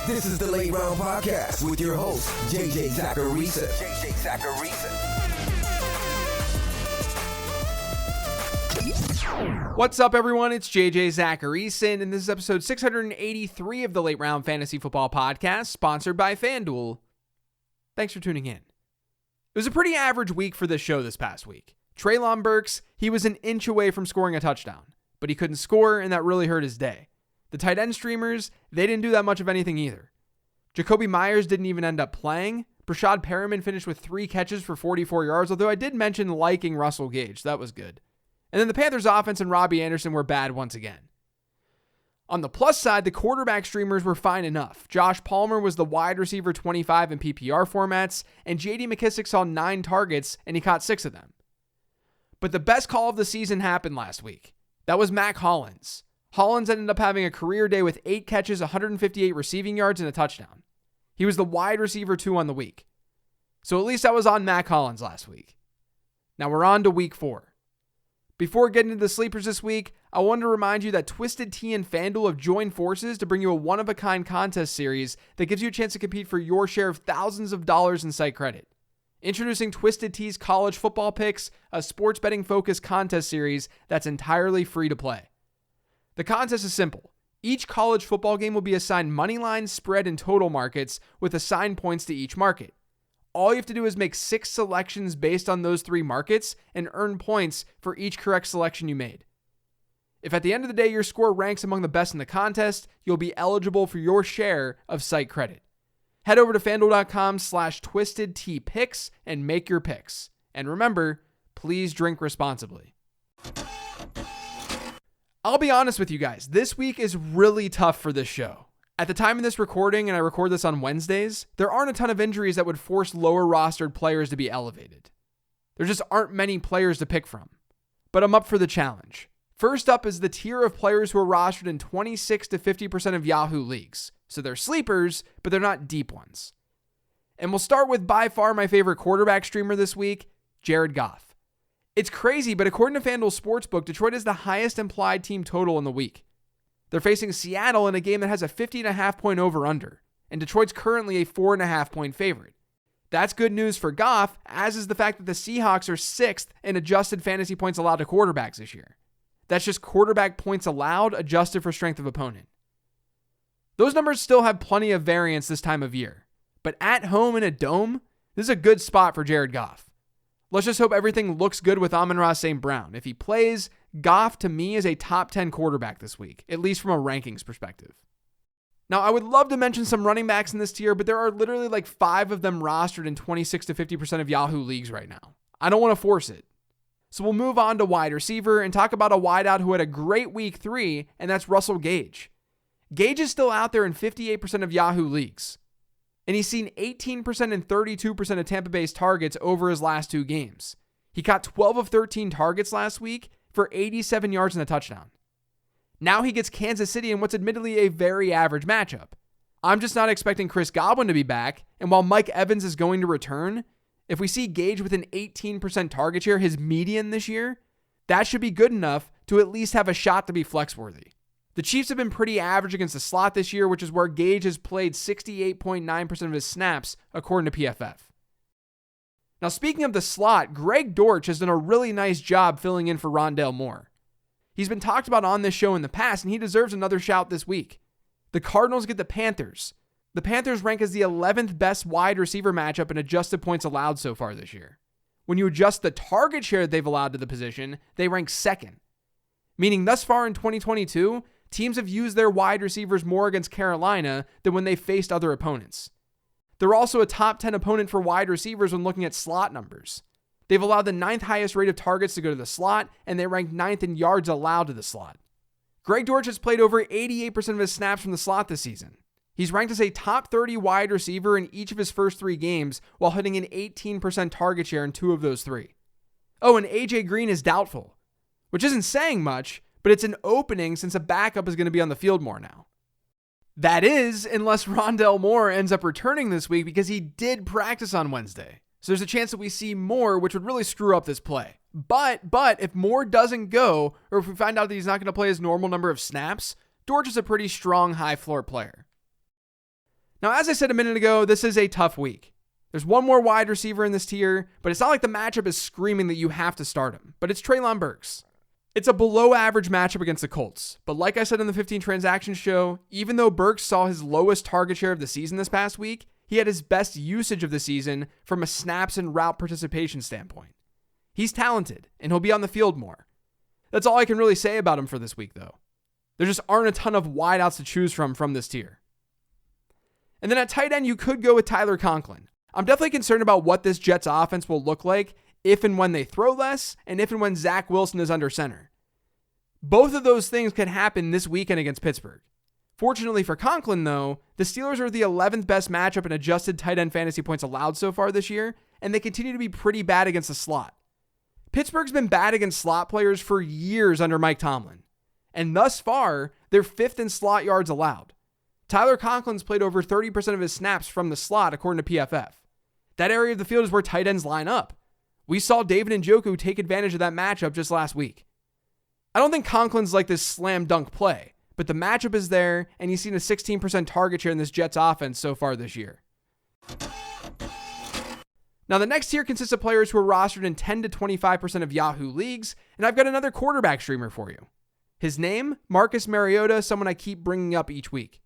This is the Late Round Podcast with your host, JJ Zachariason. What's up, everyone? It's JJ Zachariason, and this is episode 683 of the Late Round Fantasy Football Podcast, sponsored by FanDuel. Thanks for tuning in. It was a pretty average week for this show this past week. Treylon Burks, he was an inch away from scoring a touchdown, but he couldn't score, and that really hurt his day. The tight end streamers, they didn't do that much of anything either. Jacoby Myers didn't even end up playing. Brashad Perriman finished with 3 catches for 44 yards, although I did mention liking Russell Gage. That was good. And then the Panthers offense and Robbie Anderson were bad once again. On the plus side, the quarterback streamers were fine enough. Josh Palmer was the wide receiver 25 in PPR formats, and J.D. McKissic saw 9 targets, and he caught 6 of them. But the best call of the season happened last week. That was Mack Hollins. Hollins ended up having a career day with 8 catches, 158 receiving yards, and a touchdown. He was the wide receiver 2 on the week. So at least I was on Mack Hollins last week. Now we're on to week 4. Before getting into the sleepers this week, I wanted to remind you that Twisted Tea and FanDuel have joined forces to bring you a one-of-a-kind contest series that gives you a chance to compete for your share of thousands of dollars in site credit. Introducing Twisted Tea's College Football Picks, a sports betting-focused contest series that's entirely free to play. The contest is simple. Each college football game will be assigned money line, spread, and total markets with assigned points to each market. All you have to do is make 6 selections based on those 3 markets and earn points for each correct selection you made. If at the end of the day your score ranks among the best in the contest, you'll be eligible for your share of site credit. Head over to FanDuel.com/TwistedTeaPicks and make your picks. And remember, please drink responsibly. I'll be honest with you guys, this week is really tough for this show. At the time of this recording, and I record this on Wednesdays, there aren't a ton of injuries that would force lower rostered players to be elevated. There just aren't many players to pick from. But I'm up for the challenge. First up is the tier of players who are rostered in 26 to 50% of Yahoo leagues. So they're sleepers, but they're not deep ones. And we'll start with by far my favorite quarterback streamer this week, Jared Goff. It's crazy, but according to FanDuel Sportsbook, Detroit is the highest implied team total in the week. They're facing Seattle in a game that has a 50.5 point over-under, and Detroit's currently a 4.5 point favorite. That's good news for Goff, as is the fact that the Seahawks are 6th in adjusted fantasy points allowed to quarterbacks this year. That's just quarterback points allowed adjusted for strength of opponent. Those numbers still have plenty of variance this time of year, but at home in a dome, this is a good spot for Jared Goff. Let's just hope everything looks good with Amon-Ra St. Brown. If he plays, Goff to me is a top 10 quarterback this week, at least from a rankings perspective. Now, I would love to mention some running backs in this tier, but there are literally like 5 of them rostered in 26 to 50% of Yahoo leagues right now. I don't want to force it. So we'll move on to wide receiver and talk about a wideout who had a great week 3, and that's Russell Gage. Gage is still out there in 58% of Yahoo leagues. And he's seen 18% and 32% of Tampa Bay's targets over his last 2 games. He caught 12 of 13 targets last week for 87 yards and a touchdown. Now he gets Kansas City in what's admittedly a very average matchup. I'm just not expecting Chris Godwin to be back, and while Mike Evans is going to return, if we see Gage with an 18% target share, his median this year, that should be good enough to at least have a shot to be flex-worthy. The Chiefs have been pretty average against the slot this year, which is where Gage has played 68.9% of his snaps, according to PFF. Now, speaking of the slot, Greg Dortch has done a really nice job filling in for Rondale Moore. He's been talked about on this show in the past, and he deserves another shout this week. The Cardinals get the Panthers. The Panthers rank as the 11th best wide receiver matchup in adjusted points allowed so far this year. When you adjust the target share that they've allowed to the position, they rank 2nd. Meaning thus far in 2022, teams have used their wide receivers more against Carolina than when they faced other opponents. They're also a top 10 opponent for wide receivers when looking at slot numbers. They've allowed the 9th highest rate of targets to go to the slot, and they rank 9th in yards allowed to the slot. Greg Dortch has played over 88% of his snaps from the slot this season. He's ranked as a top 30 wide receiver in each of his first 3 games while hitting an 18% target share in 2 of those 3. Oh, and AJ Green is doubtful, which isn't saying much, but it's an opening since a backup is going to be on the field more now. That is, unless Rondale Moore ends up returning this week because he did practice on Wednesday. So there's a chance that we see Moore, which would really screw up this play. But if Moore doesn't go, or if we find out that he's not going to play his normal number of snaps, Dortch is a pretty strong high floor player. Now, as I said a minute ago, this is a tough week. There's one more wide receiver in this tier, but it's not like the matchup is screaming that you have to start him. But it's Treylon Burks. It's a below average matchup against the Colts. But like I said in the 15 Transactions show, even though Burks saw his lowest target share of the season this past week, he had his best usage of the season from a snaps and route participation standpoint. He's talented, and he'll be on the field more. That's all I can really say about him for this week, though. There just aren't a ton of wideouts to choose from this tier. And then at tight end, you could go with Tyler Conklin. I'm definitely concerned about what this Jets offense will look like if and when they throw less, and if and when Zach Wilson is under center. Both of those things could happen this weekend against Pittsburgh. Fortunately for Conklin, though, the Steelers are the 11th best matchup in adjusted tight end fantasy points allowed so far this year, and they continue to be pretty bad against the slot. Pittsburgh's been bad against slot players for years under Mike Tomlin, and thus far, they're 5th in slot yards allowed. Tyler Conklin's played over 30% of his snaps from the slot, according to PFF. That area of the field is where tight ends line up. We saw David Njoku take advantage of that matchup just last week. I don't think Conklin's like this slam dunk play, but the matchup is there, and he's seen a 16% target share in this Jets offense so far this year. Now, the next tier consists of players who are rostered in 10 to 25% of Yahoo leagues, and I've got another quarterback streamer for you. His name, Marcus Mariota, someone I keep bringing up each week.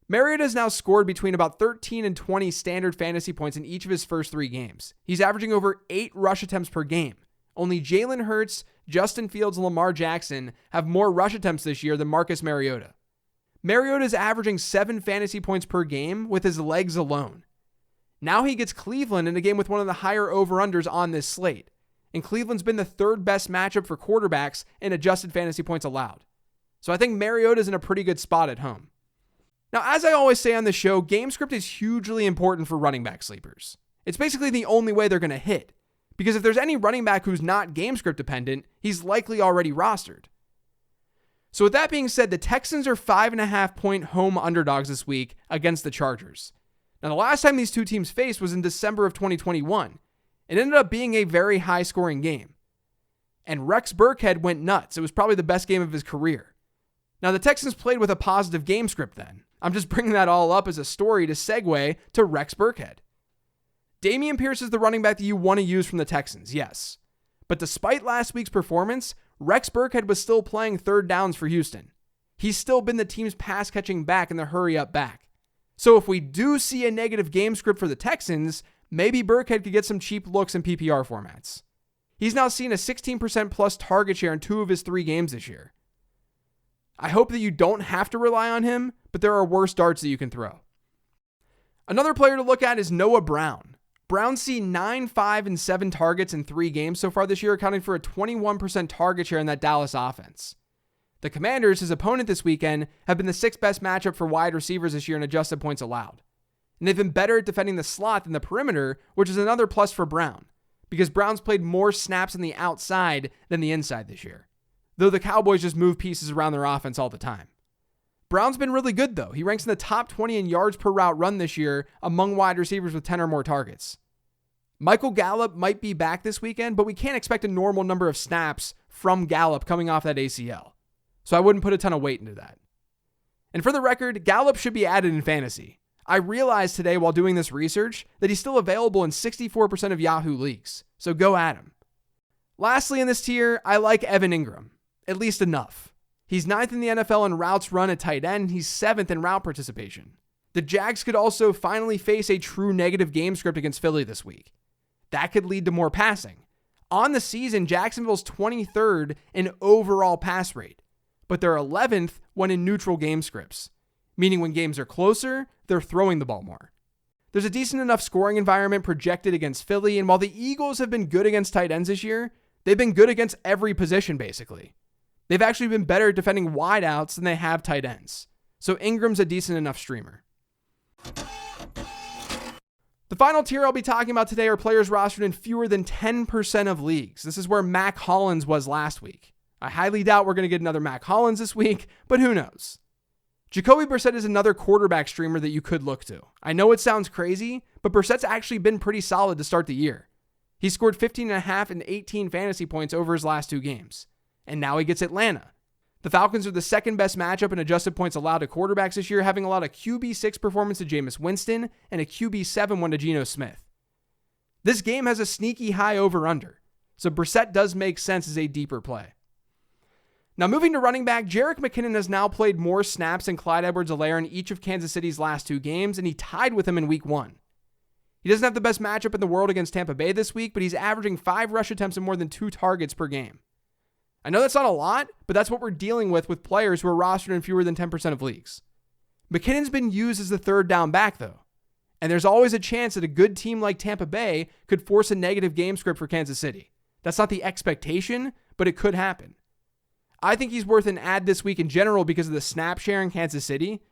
Mariota has now scored between about 13 and 20 standard fantasy points in each of his first 3 games. He's averaging over 8 rush attempts per game. Only Jalen Hurts, Justin Fields, and Lamar Jackson have more rush attempts this year than Marcus Mariota. Mariota is averaging 7 fantasy points per game with his legs alone. Now he gets Cleveland in a game with one of the higher over-unders on this slate. And Cleveland's been the 3rd best matchup for quarterbacks in adjusted fantasy points allowed. So I think Mariota's in a pretty good spot at home. Now, as I always say on the show, game script is hugely important for running back sleepers. It's basically the only way they're going to hit. Because if there's any running back who's not game script dependent, he's likely already rostered. So with that being said, the Texans are 5.5-point home underdogs this week against the Chargers. Now, the last time these two teams faced was in December of 2021. It ended up being a very high-scoring game. And Rex Burkhead went nuts. It was probably the best game of his career. Now, the Texans played with a positive game script then. I'm just bringing that all up as a story to segue to Rex Burkhead. Dameon Pierce is the running back that you want to use from the Texans, yes. But despite last week's performance, Rex Burkhead was still playing 3rd downs for Houston. He's still been the team's pass-catching back in the hurry-up back. So if we do see a negative game script for the Texans, maybe Burkhead could get some cheap looks in PPR formats. He's now seen a 16% plus target share in 2 of his 3 games this year. I hope that you don't have to rely on him, but there are worse darts that you can throw. Another player to look at is Noah Brown. Brown's seen 9, 5, and 7 targets in 3 games so far this year, accounting for a 21% target share in that Dallas offense. The Commanders, his opponent this weekend, have been the 6th best matchup for wide receivers this year in adjusted points allowed. And they've been better at defending the slot than the perimeter, which is another plus for Brown, because Brown's played more snaps on the outside than the inside this year. Though the Cowboys just move pieces around their offense all the time. Brown's been really good, though. He ranks in the top 20 in yards per route run this year among wide receivers with 10 or more targets. Michael Gallup might be back this weekend, but we can't expect a normal number of snaps from Gallup coming off that ACL. So I wouldn't put a ton of weight into that. And for the record, Gallup should be added in fantasy. I realized today while doing this research that he's still available in 64% of Yahoo leagues. So go at him. Lastly in this tier, I like Evan Ingram. At least enough. He's 9th in the NFL in routes run at tight end. He's 7th in route participation. The Jags could also finally face a true negative game script against Philly this week. That could lead to more passing. On the season, Jacksonville's 23rd in overall pass rate, but they're 11th when in neutral game scripts, meaning when games are closer, they're throwing the ball more. There's a decent enough scoring environment projected against Philly, and while the Eagles have been good against tight ends this year, they've been good against every position basically. They've actually been better at defending wideouts than they have tight ends. So Ingram's a decent enough streamer. The final tier I'll be talking about today are players rostered in fewer than 10% of leagues. This is where Mac Hollins was last week. I highly doubt we're going to get another Mac Hollins this week, but who knows? Jacoby Brissett is another quarterback streamer that you could look to. I know it sounds crazy, but Brissett's actually been pretty solid to start the year. He scored 15.5 and 18 fantasy points over his last 2 games. And now he gets Atlanta. The Falcons are the second best matchup in adjusted points allowed to quarterbacks this year, having allowed a QB6 performance to Jameis Winston and a QB7 one to Geno Smith. This game has a sneaky high over-under, so Brissett does make sense as a deeper play. Now moving to running back, Jerick McKinnon has now played more snaps than Clyde Edwards-Helaire in each of Kansas City's last 2 games, and he tied with him in week 1. He doesn't have the best matchup in the world against Tampa Bay this week, but he's averaging 5 rush attempts and more than 2 targets per game. I know that's not a lot, but that's what we're dealing with players who are rostered in fewer than 10% of leagues. McKinnon's been used as the third down back, though, and there's always a chance that a good team like Tampa Bay could force a negative game script for Kansas City. That's not the expectation, but it could happen. I think he's worth an add this week in general because of the snap share in Kansas City,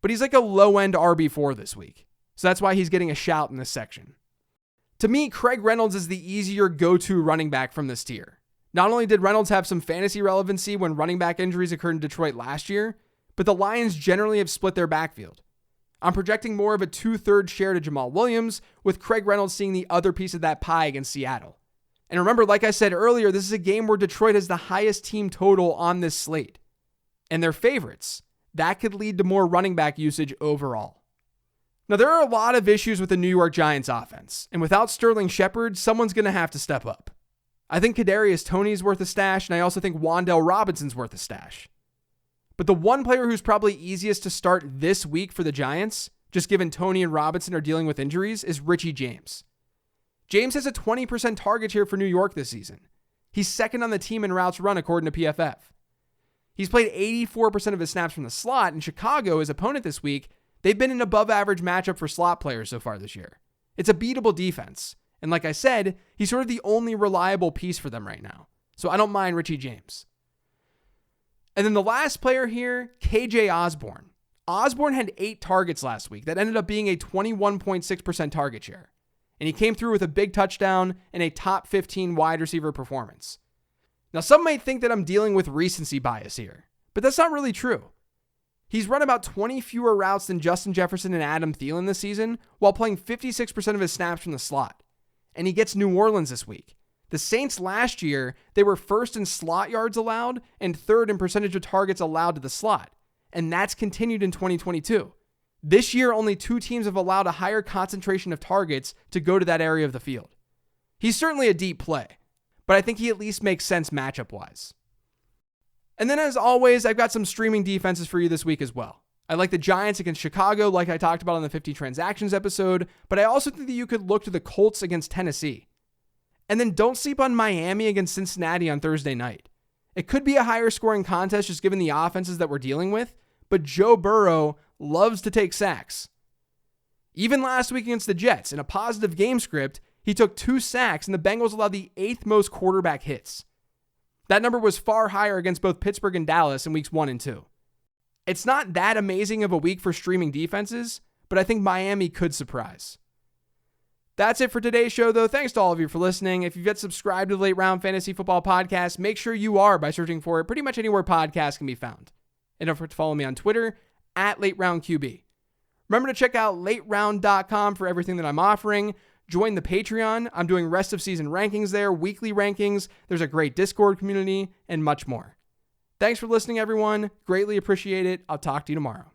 but he's like a low-end RB4 this week, so that's why he's getting a shout in this section. To me, Craig Reynolds is the easier go-to running back from this tier. Not only did Reynolds have some fantasy relevancy when running back injuries occurred in Detroit last year, but the Lions generally have split their backfield. I'm projecting more of a 2/3 share to Jamal Williams, with Craig Reynolds seeing the other piece of that pie against Seattle. And remember, like I said earlier, this is a game where Detroit has the highest team total on this slate. And they're favorites. That could lead to more running back usage overall. Now, there are a lot of issues with the New York Giants offense, and without Sterling Shepard, someone's going to have to step up. I think Kadarius Toney's worth a stash, and I also think Wan'Dale Robinson's worth a stash. But the one player who's probably easiest to start this week for the Giants, just given Toney and Robinson are dealing with injuries, is Richie James. James has a 20% target share for New York this season. He's second on the team in routes run according to PFF. He's played 84% of his snaps from the slot. In Chicago, his opponent this week, they've been an above-average matchup for slot players so far this year. It's a beatable defense. And like I said, he's sort of the only reliable piece for them right now. So I don't mind Richie James. And then the last player here, KJ Osborne. Osborne had 8 targets last week. That ended up being a 21.6% target share. And he came through with a big touchdown and a top 15 wide receiver performance. Now, some might think that I'm dealing with recency bias here, but that's not really true. He's run about 20 fewer routes than Justin Jefferson and Adam Thielen this season, while playing 56% of his snaps from the slot. And he gets New Orleans this week. The Saints last year, they were first in slot yards allowed and third in percentage of targets allowed to the slot. And that's continued in 2022. This year, only 2 teams have allowed a higher concentration of targets to go to that area of the field. He's certainly a deep play, but I think he at least makes sense matchup-wise. And then as always, I've got some streaming defenses for you this week as well. I like the Giants against Chicago, like I talked about on the 50 Transactions episode, but I also think that you could look to the Colts against Tennessee. And then don't sleep on Miami against Cincinnati on Thursday night. It could be a higher scoring contest just given the offenses that we're dealing with, but Joe Burrow loves to take sacks. Even last week against the Jets, in a positive game script, he took 2 sacks and the Bengals allowed the 8th most quarterback hits. That number was far higher against both Pittsburgh and Dallas in weeks 1 and 2. It's not that amazing of a week for streaming defenses, but I think Miami could surprise. That's it for today's show, though. Thanks to all of you for listening. If you've yet subscribed to the Late Round Fantasy Football Podcast, make sure you are by searching for it pretty much anywhere podcasts can be found. And don't forget to follow me on Twitter, @LateRoundQB. Remember to check out LateRound.com for everything that I'm offering. Join the Patreon. I'm doing rest of season rankings there, weekly rankings. There's a great Discord community, and much more. Thanks for listening, everyone. Greatly appreciate it. I'll talk to you tomorrow.